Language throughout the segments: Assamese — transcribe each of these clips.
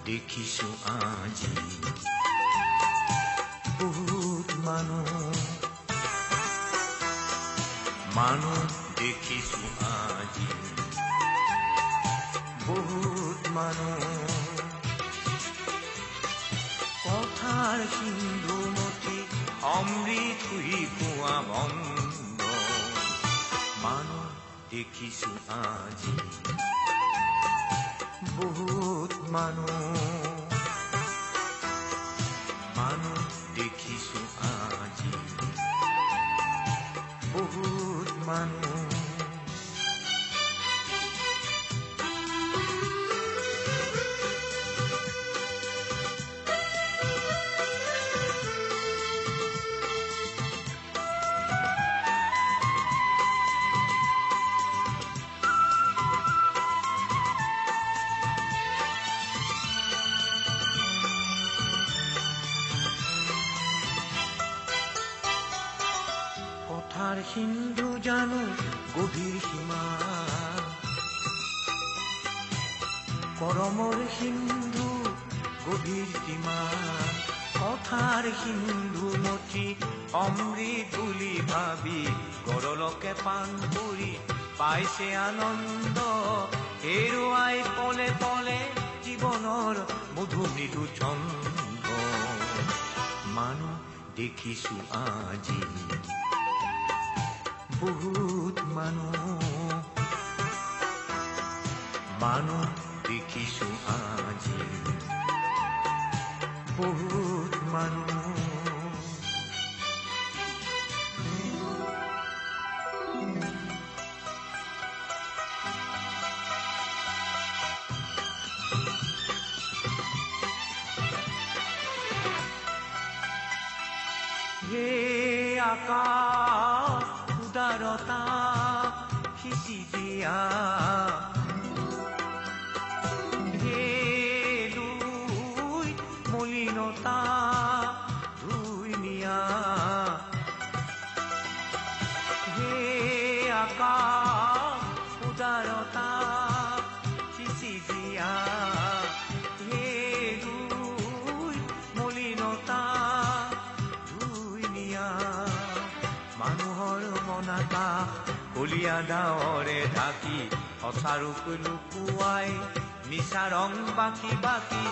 দেখিছো আজি বহুত মানুহ দেখিছো আজি বহুত মানুহ কথাৰ সিন্ধুমতী অমৃত শুই খোৱা বন্ধ মানুহ দেখিছো আজি বহুত মানুহ দেখিছো আজি বহুত মানুহ কথাৰ সিন্ধু জানো গভীৰ সীমা কৰমৰ সিন্ধু গভীৰ সীমা কথাৰ সিন্ধুমতী অমৃত বুলি ভাবি গৰলকে পান কৰি পাইছে আনন্দ হেৰুৱাই পলে পলে জীৱনৰ মধু মৃদু ছন্দ মানুহ দেখিছো আজি বহুত মানুহ দেখিছো আজি বহুত মানুহ হে আকাশ উদাৰতা সিঁচি দিয়া হে লুই মলিনতা ধুই নিয়া হে আকাশ উদাৰতা সিঁচি দিয়া হে লুই মলিনতা মানুহৰ মনাকা কলীয়া ডাৱৰে ঢাকি সঁচাৰূপ লুকুৱাই মিছা ৰং বাকি বাকি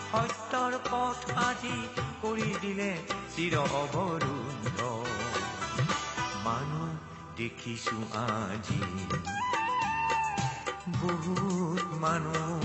সত্যৰ পথ আজি কৰি দিলে চিৰ অৱৰুদ্ধ মানুহ দেখিছো আজি বহুত মানুহ